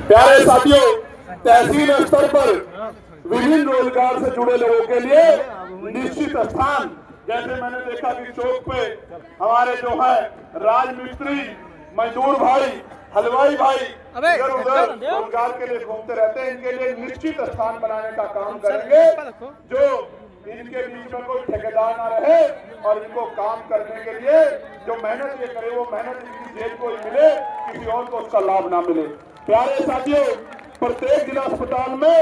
प्यारे साथियों, तहसील स्तर पर विभिन्न रोजगार से जुड़े लोगों के लिए निश्चित स्थान, जैसे मैंने देखा कि चौक पे हमारे जो है राजमिस्त्री, मजदूर भाई, हलवाई भाई इधर उधर रोजगार के लिए घूमते रहते हैं, इनके लिए निश्चित स्थान बनाने का काम करेंगे, जो इनके बीच में कोई ठेकेदार ना रहे और इनको काम करने के लिए जो मेहनत ये करे वो मेहनत इनकी जेब को ही मिले, किसी और को उसका लाभ ना मिले। प्यारे साथियों, प्रत्येक जिला अस्पताल में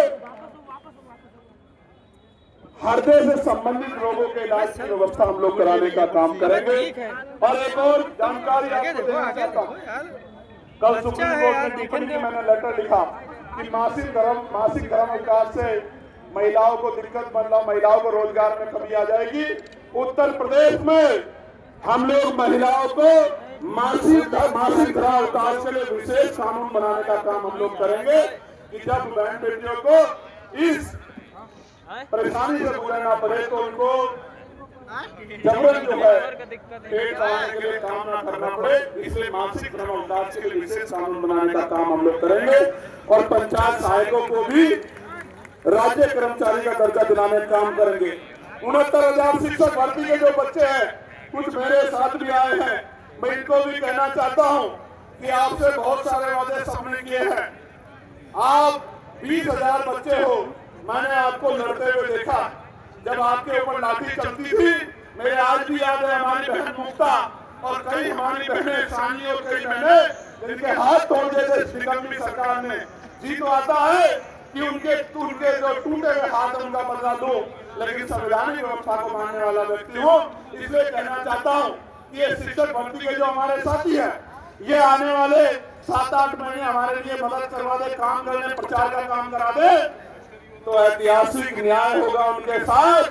हृदय से संबंधित रोगों के इलाज की व्यवस्था हम लोग कराने का काम करेंगे। और एक और जानकारी आपको देना चाहता हूँ, कल सुप्रीम कोर्ट में टिप्पणी की मैंने लेटर लिखा कि मासिक धर्म विकास से महिलाओं को दिक्कत बन रहा, महिलाओं को रोजगार में कमी आ जाएगी। उत्तर प्रदेश में हम लोग महिलाओं को मासिक धर्म अवकाश के लिए विशेष कानून बनाने का काम हम लोग करेंगे कि जब बहन बेटियों को इस परेशानी से गुजरना पड़े तो उनको जबरन जो है पेट चलाने के लिए काम ना करना पड़े, इसलिए मासिक धर्म अवकाश के लिए विशेष कानून बनाने का काम हम लोग करेंगे। और पंचायत सहायकों को भी राज्य कर्मचारी का दर्जा दिलाने का काम करेंगे। 69,000 शिक्षक भर्ती के जो बच्चे हैं, कुछ मेरे साथ भी आए हैं, मैं इनको भी कहना चाहता हूं कि आपसे बहुत सारे वादे सपने किए हैं। आप 20,000 बच्चे हो, मैंने आपको लड़ते हुए देखा, जब आपके ऊपर लाठी चलती थी, मेरे आज भी याद है हमारी बहन मुक्ता और कई हमारी बहनें सानी और कई बहनें जिनके हाथ तोड़ देते निगमी सरकार ने। जी तो आता है कि उनके जो टूटे हुए हाथ उनका बदला दो, लेकिन संवैधानिक व्यवस्था को मानने वाला व्यक्ति हो। इसलिए कहना चाहता हूँ कि ये शिक्षक भर्ती के जो हमारे साथी हैं, ये आने वाले 7-8 महीने हमारे लिए मदद करवा दे, काम करने, प्रचार का काम करा दे, तो ऐतिहासिक न्याय होगा उनके साथ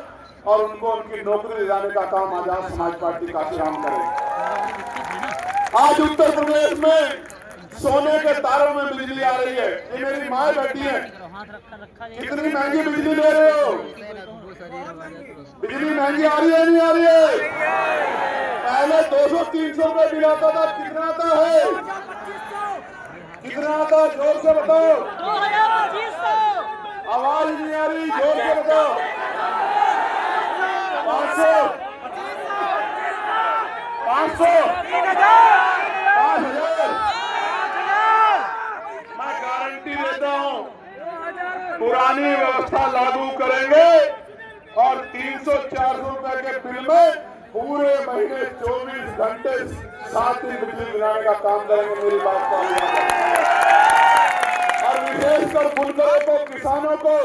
और उनको उनकी नौकरी दिलाने का काम आजाद समाज पार्टी का काम करें। आज उत्तर प्रदेश में सोने के तारों में बिजली आ रही है। ये मेरी माँ बैठी है, कितनी महंगी बिजली ले रहे हो? बिजली महंगी आ रही है नहीं आ रही है? पहले 200-300 रुपए बिल आता था, कितना आता है? कितना आता? जोर से बताओ, आवाज नहीं आ रही, जोर से बताओ। 500, 5,000 मैं गारंटी देता हूं, पुरानी व्यवस्था लागू करेंगे और 300-400 रुपए के बिल में पूरे महीने 24 घंटे 7 दिन बिजली दिलाने का काम करेंगे। मेरी बात को और विशेषकर बुनकरों को, किसानों को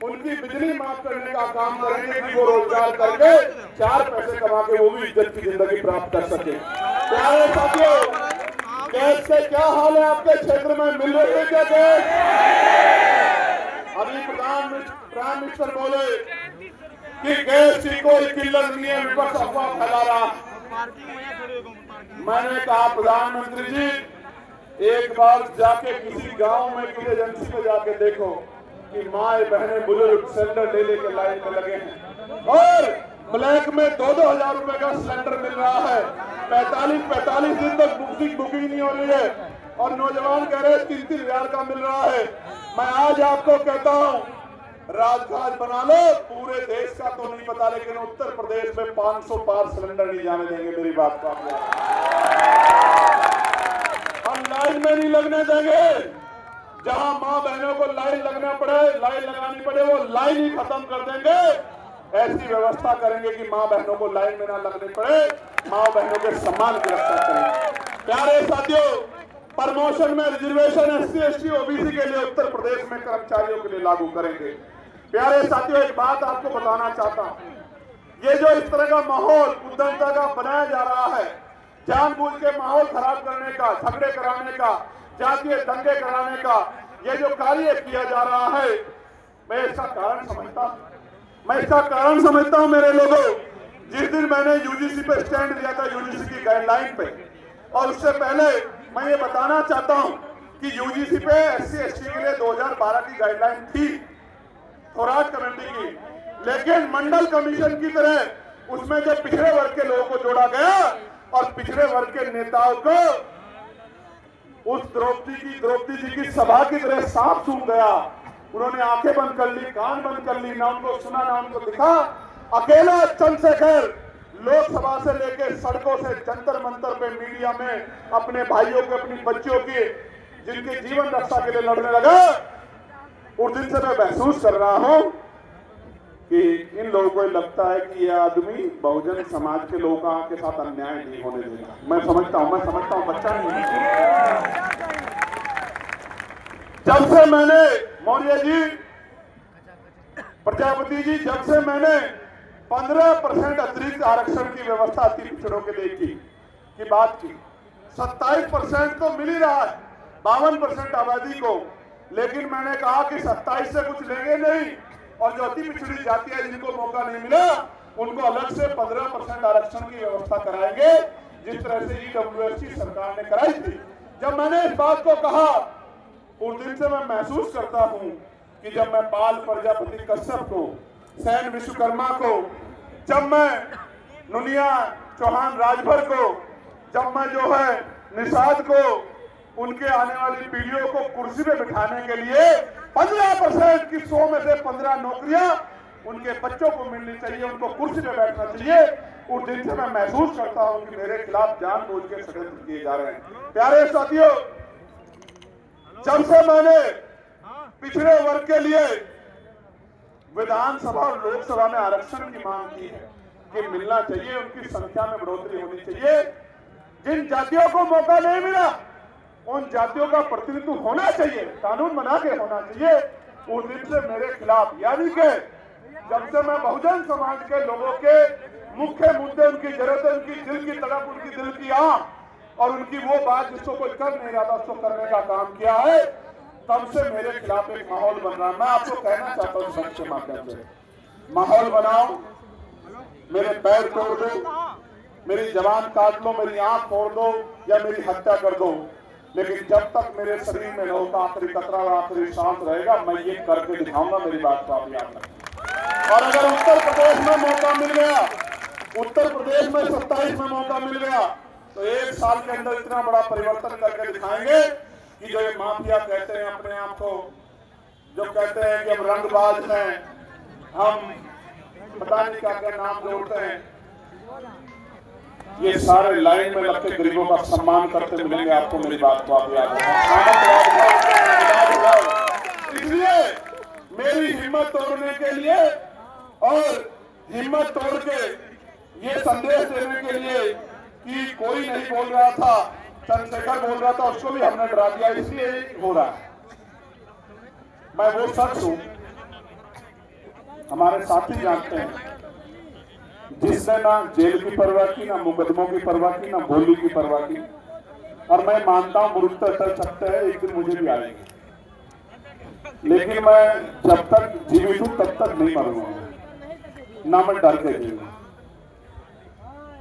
उनकी बिजली माफ करने का काम करेंगे कि वो रोजगार करके 4 पैसे कमा के वो भी इज्जत की जिंदगी प्राप्त कर सके। प्यारे साथियों, गैस से क्या हाल है आपके क्षेत्र में? मिल रही है क्या गैस? अभी प्राइम मिनिस्टर बोले कि गैस की कोई किल्लत नहीं है, विपक्ष अफवाह फैला रहा। मैंने कहा प्रधानमंत्री जी, एक बार जाके किसी गांव में किसी एजेंसी में जाके देखो कि माए बहने बुजुर्ग सिलेंडर ले लेके लाइन में लगे हैं और ब्लैक में 2-2 हजार रुपए का सिलेंडर मिल रहा है। 45 दिन तक बुकिंग नहीं हो रही है और नौजवान कह रहे 3-3 हजार का मिल रहा है। मैं आज आपको कहता हूँ, राजकाज बना लो, पूरे देश का तो नहीं पता, लेकिन उत्तर प्रदेश में 500 पार सिलेंडर नहीं जाने देंगे। मेरी बात को हम लाइन में नहीं लगने देंगे। जहां मां बहनों को लाइन लगानी पड़े वो लाइन ही खत्म कर देंगे। ऐसी व्यवस्था करेंगे कि मां बहनों को लाइन में ना लगनी पड़े, मां बहनों के सम्मान की रक्षा करेंगे। प्यारे साथियों, प्रमोशन में रिजर्वेशन SC ST OBC के लिए उत्तर प्रदेश में कर्मचारियों के लिए लागू करेंगे। प्यारे साथियों, एक बात आपको बताना चाहता हूं, ये जो इस तरह का माहौल उद्यमता का बनाया जा रहा है, जानबूझ के माहौल खराब करने का, झगड़े कराने का, जातीय दंगे कराने का ये जो कार्य किया जा रहा है, मैं इसका कारण समझता हूं मेरे लोगों। जिस दिन मैंने यूजीसी पे स्टैंड दिया था, यूजीसी की गाइडलाइन पे, और उससे पहले मैं ये बताना चाहता हूं कि यूजीसी पे SC ST के लिए 2012 की गाइडलाइन थी, थोराट कमेटी की, लेकिन मंडल कमीशन की तरह उसमें जब पिछड़े वर्ग के लोगों को जोड़ा गया और पिछड़े वर्ग के नेताओं को उस द्रौपदी जी की सभा की तरह सांप सूंघ गया। उन्होंने आंखें बंद कर ली, कान बंद कर ली, ना उनको सुना ना उनको दिखा। अकेला चंद्रशेखर लोकसभा से लेकर सड़कों से जंतर मंतर पे मीडिया में अपने भाइयों के, अपनी बच्चियों की, जिनके जीवन रक्षा के लिए लड़ने लगा। उस दिन से मैं महसूस कर रहा हूं कि इन लोगों को लगता है कि यह आदमी बहुजन समाज के लोगों के साथ अन्याय नहीं होने देगा। मैं समझता हूं बच्चा नहीं है। जब से मैंने मौर्य जी, प्रजापति जी, जब से मैंने 15% अतिरिक्त आरक्षण की व्यवस्था अति पिछड़ों के लिए की बात की, 27% तो मिल ही रहा है 52% आबादी को, लेकिन मैंने कहा कि 27 से कुछ लेंगे नहीं, और जो अति पिछड़ी जाति है जिनको मौका नहीं मिला उनको अलग से 15% आरक्षण की व्यवस्था कराएंगे, जिस तरह से ईडब्ल्यूएस सरकार ने कराई थी। जब मैंने इस बात को कहा उस दिन से मैं महसूस करता हूं कि जब मैं पाल प्रजापति कश्यप को, सैन विश्वकर्मा को, जब मैं नुनिया चौहान राजभर को, जब मैं जो है निषाद को, उनके आने वाली पीढ़ियों को कुर्सी पे बिठाने के लिए 15% की 100 में से 15 नौकरियां उनके बच्चों को मिलनी चाहिए, उनको कुर्सी पे बैठना चाहिए। उस दिन से मैं महसूस करता हूं कि मेरे खिलाफ जानबूझ के षड्यंत्र किए जा रहे हैं। प्यारे साथियों, जब से मैंने पिछड़े वर्ग के लिए विधानसभा और लोकसभा में आरक्षण की मांग की है कि मिलना चाहिए, उनकी संख्या में बढ़ोतरी होनी चाहिए। जिन जातियों को मौका नहीं मिला उन जातियों का प्रतिनिधित्व होना चाहिए, कानून बना के होना चाहिए। उस दिन से मेरे खिलाफ, यानी कि जब से मैं बहुजन समाज के लोगों के मुख्य मुद्दे, उनकी जरूरतें, उनकी दिल की तड़प, उनकी दिल की आह और उनकी वो बात जिसको कोई कर नहीं रहा था उसको करने का काम किया है, तब से मेरे खिलाफ एक माहौल बन रहा है। मैं आपको कहना चाहता हूँ मंच के माध्यम से, माहौल बनाओ, मेरे पैर तोड़ दो, मेरी जबान काट लो, मेरी आंख फोड़ दो या मेरी हत्या कर दो, लेकिन जब तक मेरे शरीर में लोगों का आखिरी कतरा और आखिरी सांस रहेगा मैं ये करके दिखाऊंगा। मेरी बात को आप याद रखें। और अगर उत्तर प्रदेश में मौका मिल गया, उत्तर प्रदेश में 27 में मौका मिल गया, तो 1 साल के अंदर इतना बड़ा परिवर्तन करके दिखाएंगे कि जो ये माफिया कहते हैं अपने आप को, जो कहते हैं कि हम रंगबाज हैं, हम पता नहीं क्या क्या नाम जोड़ते हैं, ये सारे लाइन में लगते गरीबों का सम्मान करते मिलेंगे आपको। मेरी बात को आप याद रखें। इसलिए मेरी हिम्मत तोड़ने के लिए और हिम्मत तोड़ के ये संदेश देने के लिए कि कोई नहीं बोल रहा था, चंद्रशेखर बोल रहा था, उसको भी हमने डरा दिया, इसलिए हो रहा है। मैं वो शख्स हूं, हमारे साथी जानते हैं, जिसने ना जेल की परवाह की, ना मुकदमों की परवाह की, ना गोली की परवाह की। और मैं मानता हूं मुरुकते तक सकते हैं, एक दिन मुझे भी आएगी, लेकिन मैं जब तक जीवित हूं तब तक नहीं मरूंगा, ना मैं डर के जीऊंगा।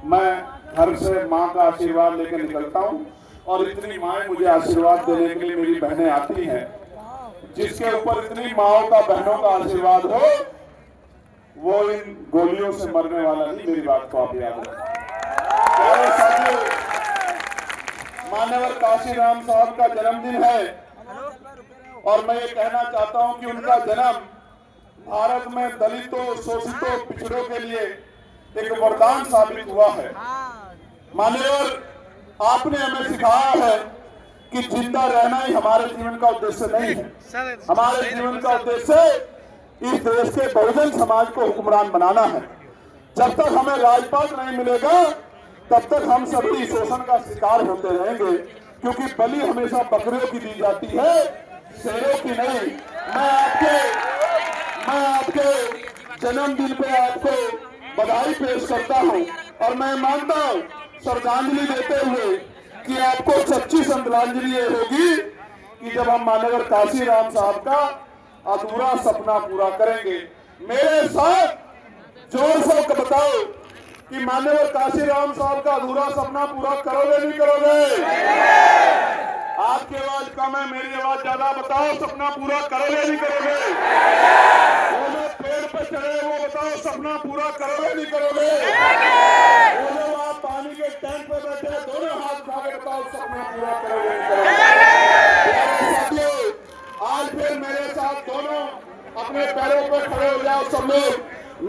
मैं घर से माँ का आशीर्वाद लेकर निकलता हूं और इतनी माएं मुझे आशीर्वाद देने के लिए मेरी बहनें आती हैं, जिसके ऊपर इतनी माओं का, बहनों का आशीर्वाद हो, वो इन गोलियों से मरने वाला नहीं। मेरी बात को आप याद रखें। मान्यवर काशीराम साहब का जन्मदिन है और मैं ये कहना चाहता हूं कि उनका जन्म भारत में दलितों, शोषितों, पिछड़ों के लिए एक वरदान साबित हुआ है। मान्यवर, आपने हमें सिखाया है कि जिंदा रहना ही हमारे जीवन का उद्देश्य नहीं है। हमारे जीवन का उद्देश्य इस देश के बहुजन समाज को हुक्मरान बनाना है। जब तक हमें राजपाट नहीं मिलेगा तब तक हम सभी शोषण का शिकार होते रहेंगे, क्योंकि बलि हमेशा बकरियों की दी जाती है, शेरों की नहीं। मैं आपके जन्मदिन पे आपको बधाई पेश करता हूं और मैं मानता हूं श्रद्धांजलि देते हुए कि आपको सच्ची श्रद्धांजलि ये होगी कि जब हम मान्यवर काशीराम साहब का अधूरा सपना पूरा करेंगे। मेरे साथ जोर से बताओ कि मान्यवर काशीराम साहब का अधूरा सपना पूरा करोगे नहीं करोगे? आपकी आवाज कम है, मेरी आवाज ज्यादा, बताओ सपना पूरा करोगे नहीं करोगे? पेड़ पे चढ़े वो बताओ सपना पूरा करोगे नहीं करोगे? वो लोग आप पानी के टैंक पे बैठे दोनों हाथ उठा के बताओ सपना पूरा करोगे नहीं करोगे? साथियों, आज फिर मेरे साथ दोनों अपने पैरों पे खड़े हो जाओ सब लोग,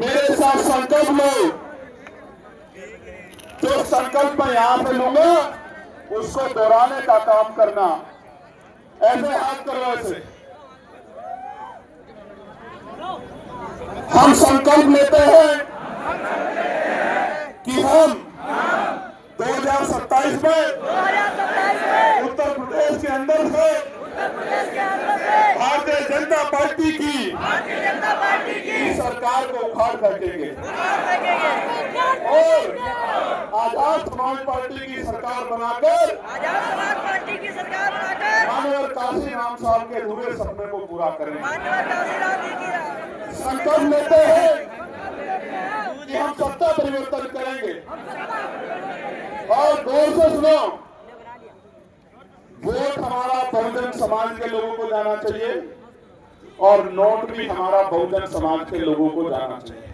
मेरे साथ संकल्प लो। जो संकल्प मैं यहाँ पे लूंगा उसको दोहराने का काम करना। ऐसे हाथ करो, ऐसे हम संकल्प लेते हैं कि हम 2027 में उत्तर प्रदेश के अंदर से भारतीय जनता पार्टी की सरकार को उखाड़ फेंकेंगे और आजाद समाज पार्टी की सरकार बनाकर माननीय काशी राम साहब के अधूरे सपने को पूरा करेंगे। संकल्प लेते हैं कि हम सत्ता परिवर्तन करेंगे और गौर से सुनो, वोट हमारा बहुजन समाज के लोगों को जाना चाहिए और नोट भी हमारा बहुजन समाज के लोगों को जाना चाहिए।